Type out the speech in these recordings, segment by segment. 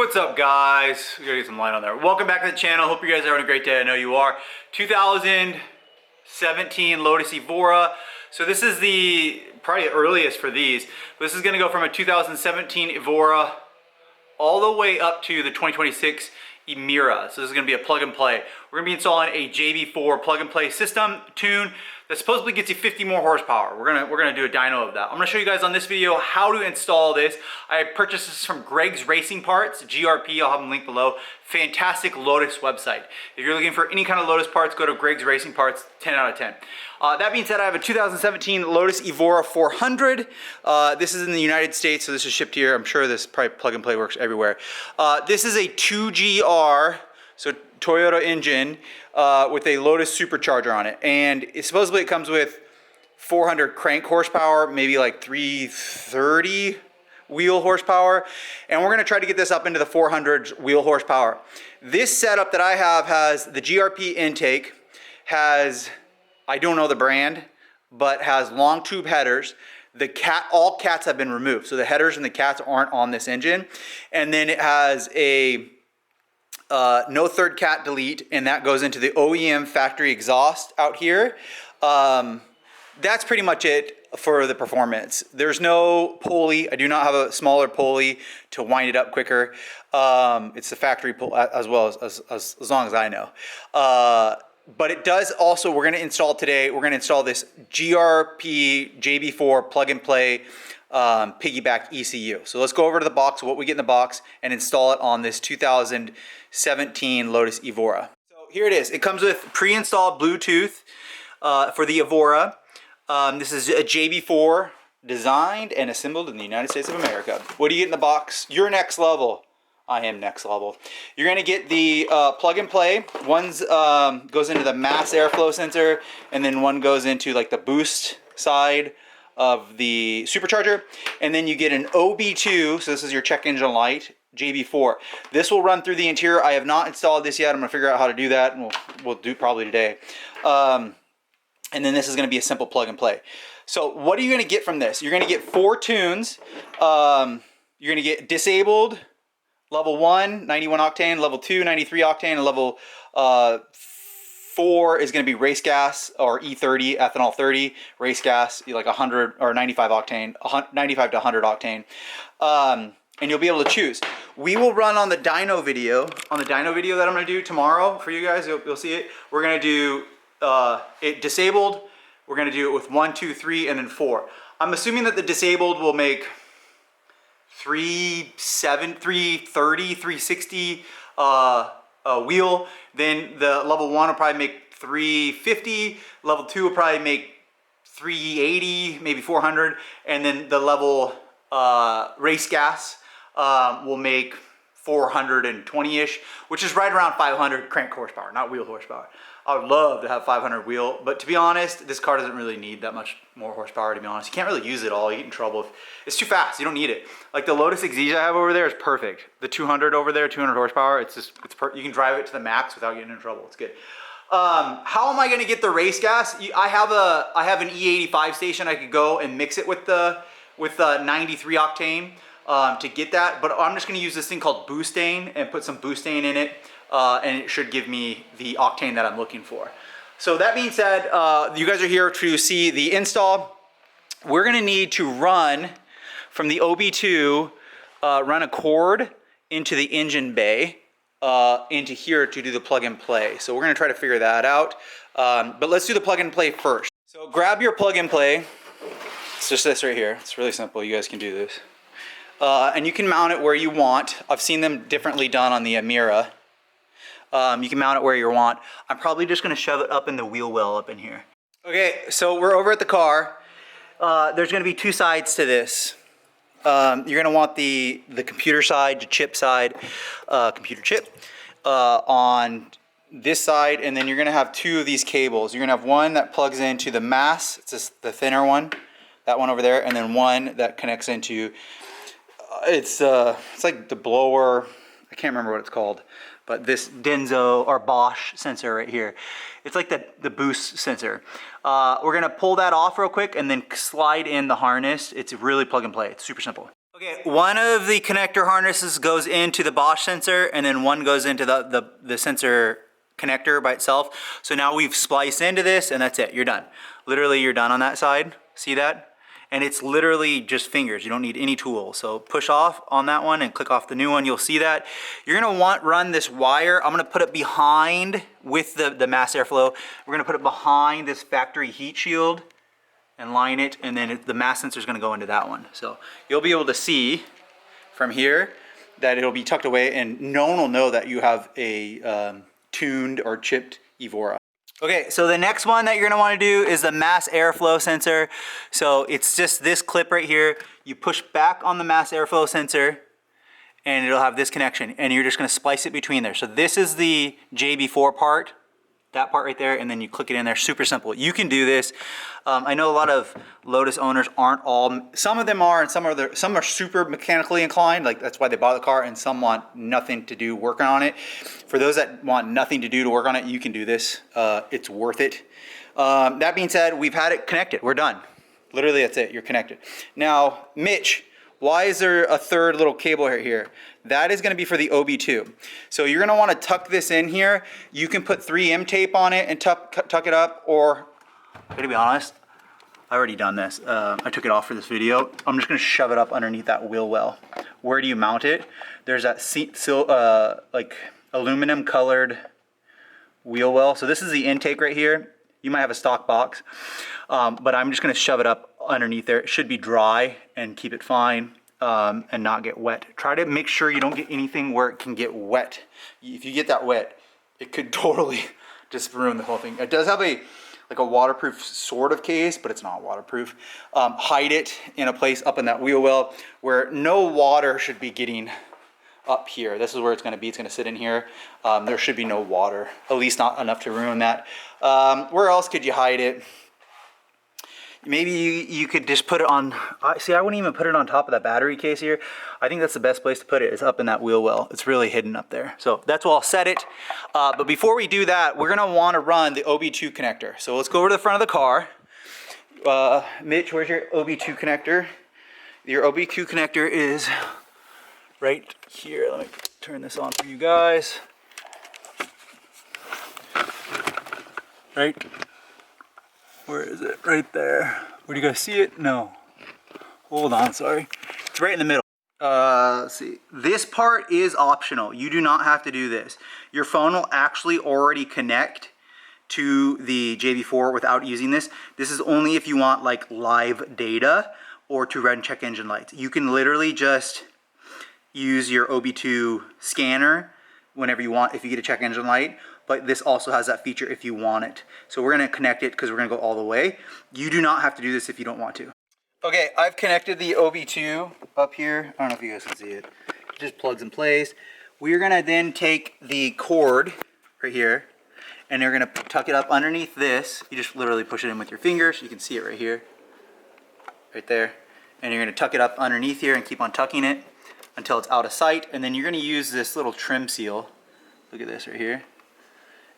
What's up, guys? We gotta get some light on there. Welcome back to the channel. Hope you guys are having a great day. I know you are. 2017 Lotus Evora. So this is the probably the earliest for these. This is gonna go from a 2017 Evora all the way up to the 2026 Emira. So this is gonna be a plug and play. We're gonna be installing a JB4 plug and play system tune that supposedly gets you 50 more horsepower. We're gonna do a dyno of that. I'm gonna show you guys on this video how to install this. I purchased this from Greg's Racing Parts, GRP, I'll have them linked below. Fantastic Lotus website. If you're looking for any kind of Lotus parts, go to Greg's Racing Parts, 10 out of 10. That being said, I have a 2017 Lotus Evora 400. This is in the United States, so this is shipped here. I'm sure this probably plug and play works everywhere. This is a 2GR, so Toyota engine with a Lotus supercharger on it, and supposedly it comes with 400 crank horsepower, maybe like 330 wheel horsepower, and we're going to try to get this up into the 400 wheel horsepower. This setup that I have has the GRP intake, has, I don't know the brand, but has long tube headers. All cats have been removed, so the headers and the cats aren't on this engine, and then it has a no third cat delete, and that goes into the OEM factory exhaust out here. That's pretty much it for the performance. There's no pulley. I do not have a smaller pulley to wind it up quicker. It's the factory pull as well as long as I know. But it does also, we're going to install today, we're going to install this GRP JB4 plug and play piggyback ECU. So let's go over to the box, what we get in the box, and install it on this 2017 Lotus Evora. So here it is. It comes with pre-installed Bluetooth for the Evora. This is a JB4 designed and assembled in the United States of America. What do you get in the box? You're next level. I am next level. You're gonna get the plug and play. One's goes into the mass airflow sensor, and then one goes into like the boost side of the supercharger, and then you get an OB2, so this is your check engine light, JB4. This will run through the interior. I have not installed this yet. I'm gonna figure out how to do that, and we'll do probably today. And then this is gonna be a simple plug and play. So what are you gonna get from this? You're gonna get 4 tunes. You're gonna get disabled, level 1, 91 octane, level 2, 93 octane, and level 4 is going to be race gas or E30, ethanol 30, race gas, like 100 or 95 octane, 95 to 100 octane. And you'll be able to choose. We will run on the dyno video, that I'm going to do tomorrow for you guys. You'll see it. We're going to do it disabled. We're going to do it with 1, 2, 3, and then 4. I'm assuming that the disabled will make 330, 360 wheel. Then the level 1 will probably make 350. Level 2 will probably make 380, maybe 400. And then the level race gas will make 420-ish, which is right around 500 crank horsepower, not wheel horsepower. I would love to have 500 wheel, but to be honest, this car doesn't really need that much more horsepower, to be honest. You can't really use it all. You get in trouble. It's too fast. You don't need it. Like the Lotus EXIGE I have over there is perfect. The 200 over there, 200 horsepower, you can drive it to the max without getting in trouble. It's good. How am I going to get the race gas? I have an E85 station. I could go and mix it with the 93 octane to get that, but I'm just going to use this thing called Boostane and put some Boostane in it. And it should give me the octane that I'm looking for. So that being said, you guys are here to see the install. We're gonna need to run from the OB2, run a cord into the engine bay, into here to do the plug and play. So we're gonna try to figure that out. But let's do the plug and play first. So grab your plug and play. It's just this right here. It's really simple. You guys can do this. And you can mount it where you want. I've seen them differently done on the Emira. You can mount it where you want. I'm probably just gonna shove it up in the wheel well up in here. Okay, so we're over at the car. There's gonna be 2 sides to this. You're gonna want the computer side, the chip side, computer chip, on this side, and then you're gonna have 2 of these cables. You're gonna have one that plugs into the mass, it's just the thinner one, that one over there, and then one that connects into, it's like the blower, I can't remember what it's called. But this Denso or Bosch sensor right here, it's like the boost sensor. We're gonna pull that off real quick and then slide in the harness. It's really plug and play, it's super simple. Okay, one of the connector harnesses goes into the Bosch sensor, and then one goes into the sensor connector by itself. So now we've spliced into this, and that's it. You're done. Literally, you're done on that side. See that? And it's literally just fingers. You don't need any tool. So push off on that one and click off the new one. You'll see that. You're gonna run this wire. I'm gonna put it behind with the mass airflow. We're gonna put it behind this factory heat shield and line it, and then the mass sensor is gonna go into that one. So you'll be able to see from here that it'll be tucked away, and no one will know that you have a tuned or chipped Evora. Okay, so the next one that you're gonna wanna do is the mass airflow sensor. So it's just this clip right here. You push back on the mass airflow sensor and it'll have this connection, and you're just gonna splice it between there. So this is the JB4 part, that part right there, and then you click it in there. Super simple. You can do this. I know a lot of Lotus owners aren't all, some of them are, and some are super mechanically inclined, like that's why they bought the car, and some want nothing to do working on it. For those that want nothing to do to work on it, you can do this. It's worth it. That being said, we've had it connected. We're done. Literally, that's it. You're connected. Now, Mitch, why is there a third little cable right here? That is going to be for the OB2. So you're going to want to tuck this in here. You can put 3M tape on it and tuck it up, or, to be honest, I already done this. I took it off for this video. I'm just going to shove it up underneath that wheel well. Where do you mount it? There's that like aluminum colored wheel well. So this is the intake right here. You might have a stock box, but I'm just going to shove it up underneath there. It should be dry and keep it fine and not get wet. Try to make sure you don't get anything where it can get wet. If you get that wet, it could totally just ruin the whole thing. It does have like a waterproof sort of case, but it's not waterproof. Hide it in a place up in that wheel well where no water should be getting up here. This is where it's going to be. It's going to sit in here. There should be no water, at least not enough to ruin that. Where else could you hide it? Maybe you could just put it on, see, I wouldn't even put it on top of that battery case here. I think that's the best place to put it, is up in that wheel well. It's really hidden up there. So that's where I'll set it. But before we do that, we're gonna wanna run the OB2 connector. So let's go over to the front of the car. Mitch, where's your OB2 connector? Your OB2 connector is right here. Let me turn this on for you guys. Right. Where is it? Right there. Where do you guys see it? No. Hold on, sorry. It's right in the middle. Let's see. This part is optional. You do not have to do this. Your phone will actually already connect to the JB4 without using this. This is only if you want like live data or to run check engine lights. You can literally just use your OB2 scanner whenever you want if you get a check engine light. But this also has that feature if you want it. So we're gonna connect it because we're gonna go all the way. You do not have to do this if you don't want to. Okay, I've connected the OB2 up here. I don't know if you guys can see it. It just plugs in place. We're gonna then take the cord right here, and they're gonna tuck it up underneath this. You just literally push it in with your fingers. You can see it right here, right there. And you're gonna tuck it up underneath here and keep on tucking it until it's out of sight. And then you're gonna use this little trim seal. Look at this right here.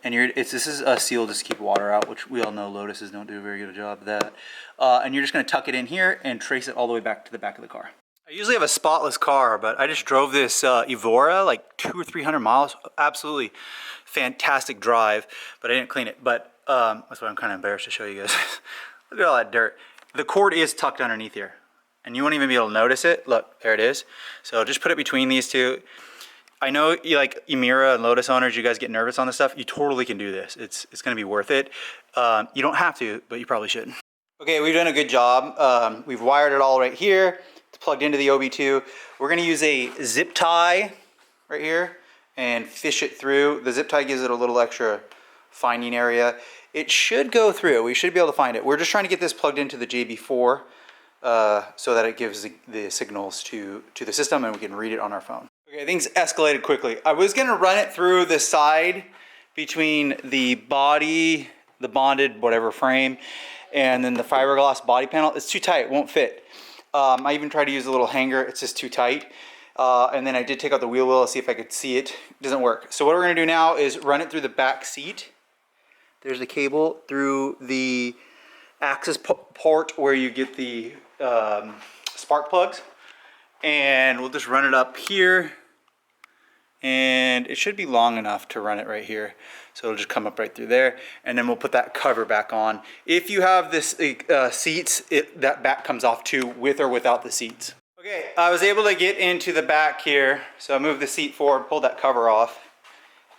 And this is a seal just to keep water out, which we all know Lotuses don't do a very good job of that. And you're just going to tuck it in here and trace it all the way back to the back of the car. I usually have a spotless car, but I just drove this Evora like 200 or 300 miles. Absolutely fantastic drive, but I didn't clean it. But that's why I'm kind of embarrassed to show you guys. Look at all that dirt. The cord is tucked underneath here, and you won't even be able to notice it. Look, there it is. So just put it between these two. I know you like Emira and Lotus owners, you guys get nervous on this stuff. You totally can do this. It's gonna be worth it. You don't have to, but you probably should. Okay, we've done a good job. We've wired it all right here. It's plugged into the OB2. We're gonna use a zip tie right here and fish it through. The zip tie gives it a little extra finding area. It should go through. We should be able to find it. We're just trying to get this plugged into the JB4 so that it gives the signals to the system and we can read it on our phone. Okay, things escalated quickly. I was gonna run it through the side between the body, the bonded whatever frame, and then the fiberglass body panel. It's too tight, it won't fit. I even tried to use a little hanger, it's just too tight. And then I did take out the wheel well to see if I could see it. It doesn't work. So what we're gonna do now is run it through the back seat. There's the cable through the access port where you get the spark plugs. and we'll just run it up here, and it should be long enough to run it right here. So it'll just come up right through there, and then we'll put that cover back on. If you have this seats, that back comes off too, with or without the seats. Okay, I was able to get into the back here, so I moved the seat forward, pulled that cover off,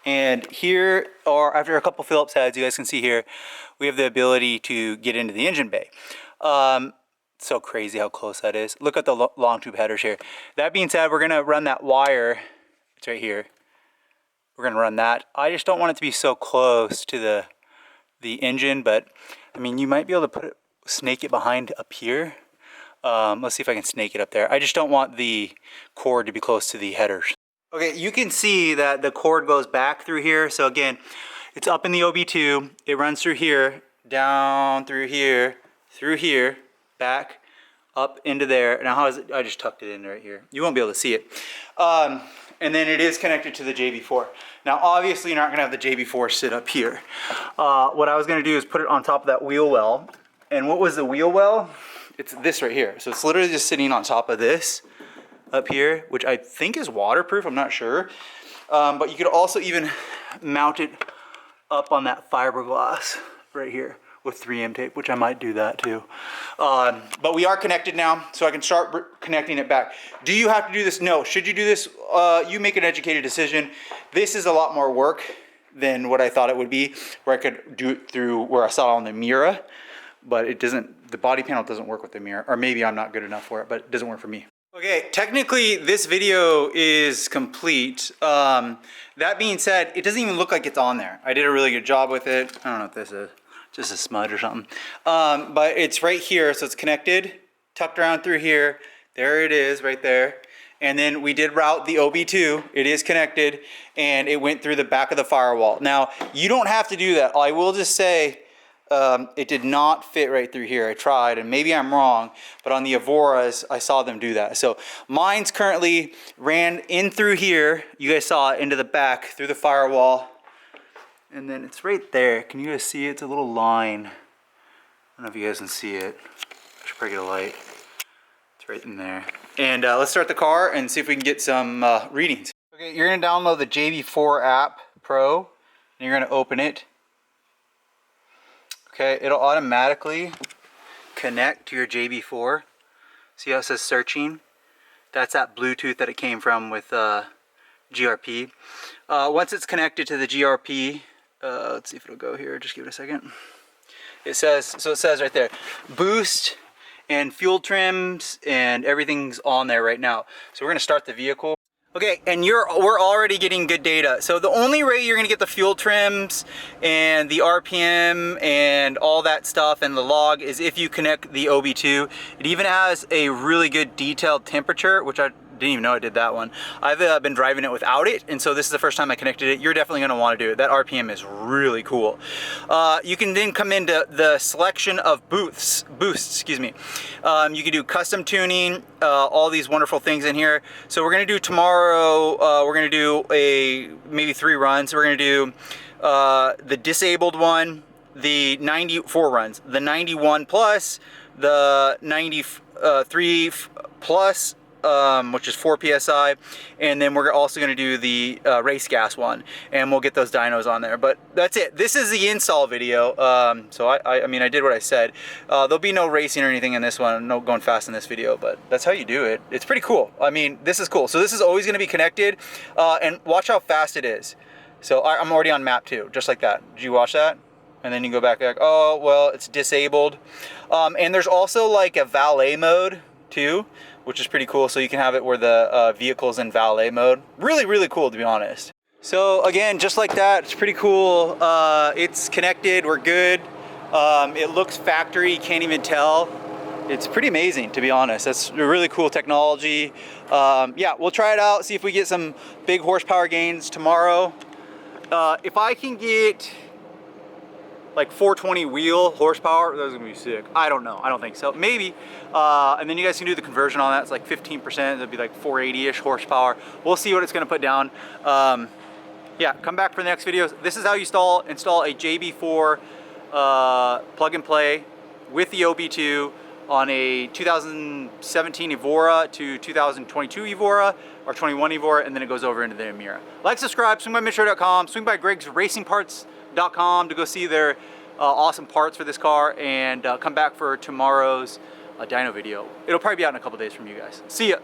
and here, or after a couple Phillips heads, you guys can see here, we have the ability to get into the engine bay. So crazy how close that is. Look at the long tube headers here. That being said, we're gonna run that wire. It's right here. We're gonna run that. I just don't want it to be so close to the engine, but I mean, you might be able to snake it behind up here. Let's see if I can snake it up there. I just don't want the cord to be close to the headers. Okay, you can see that the cord goes back through here. So again, it's up in the OB2. It runs through here, down through here, back, up into there. Now how is it? I just tucked it in right here. You won't be able to see it. And then it is connected to the JB4. Now obviously you're not gonna have the JB4 sit up here. What I was gonna do is put it on top of that wheel well. And what was the wheel well? It's this right here. So it's literally just sitting on top of this up here, which I think is waterproof, I'm not sure. But you could also even mount it up on that fiberglass right here with 3M tape, which I might do that too. But we are connected now, so I can start connecting it back. Do you have to do this? No. Should you do this? You make an educated decision. This is a lot more work than what I thought it would be, where I could do it through where I saw it on the Mira, but it doesn't, the body panel doesn't work with the Mira, or maybe I'm not good enough for it, but it doesn't work for me. Okay, technically this video is complete. That being said, it doesn't even look like it's on there. I did a really good job with it. I don't know if this is just a smudge or something. But it's right here, so it's connected, tucked around through here. There it is, right there. And then we did route the OB2. It is connected, and it went through the back of the firewall. Now, you don't have to do that. I will just say, it did not fit right through here. I tried, and maybe I'm wrong, but on the Evoras, I saw them do that. So mine's currently ran in through here. You guys saw it into the back through the firewall. And then it's right there. Can you guys see it? It's a little line. I don't know if you guys can see it. I should probably get a light. It's right in there. And let's start the car and see if we can get some readings. Okay, you're gonna download the JB4 app Pro, and you're gonna open it. Okay, it'll automatically connect to your JB4. See how it says searching? That's that Bluetooth that it came from with GRP. Once it's connected to the GRP, let's see if it'll go here, just give it a second. It says, so it says right there, boost and fuel trims and everything's on there right now. So we're gonna start the vehicle. Okay, and we're already getting good data. So the only way you're gonna get the fuel trims and the RPM and all that stuff and the log is if you connect the OB2. It even has a really good detailed temperature, which I didn't even know it did that one. I've been driving it without it, and so this is the first time I connected it. You're definitely gonna wanna do it. That RPM is really cool. You can then come into the selection of boosts, excuse me. You can do custom tuning, all these wonderful things in here. So we're gonna do tomorrow, we're gonna do maybe 3 runs. We're gonna do the disabled one, the 94 runs, the 91 plus, the 93 plus, which is 4 PSI, and then we're also going to do the race gas one, and we'll get those dynos on there. But that's it. This is the install video. So I mean, I did what I said. There'll be no racing or anything in this one, no going fast in this video, but that's how you do it. It's pretty cool. I mean, this is cool. So this is always going to be connected, and watch how fast it is. So I'm already on map 2, just like that. Did you watch that? And then you go back, like, oh, well, it's disabled. And there's also like a valet mode too, which is pretty cool. So you can have it where the vehicle's in valet mode. Really, really cool, to be honest. So again, just like that, it's pretty cool. It's connected, we're good. It looks factory, you can't even tell. It's pretty amazing, to be honest. That's a really cool technology. Yeah, we'll try it out, see if we get some big horsepower gains tomorrow. If I can get like 420 wheel horsepower, that's gonna be sick. I don't know, I don't think so, maybe. And then you guys can do the conversion on that. It's like 15%, that'd be like 480-ish horsepower. We'll see what it's gonna put down. Yeah, come back for the next videos. This is how you install a JB4 plug and play with the OB2 on a 2017 Evora to 2022 Evora or 21 Evora, and then it goes over into the Emira. Like, subscribe, swing by mitch.com, swing by Greg'sRacingParts.com to go see their awesome parts for this car, and come back for tomorrow's dyno video. It'll probably be out in a couple days from you guys. See ya.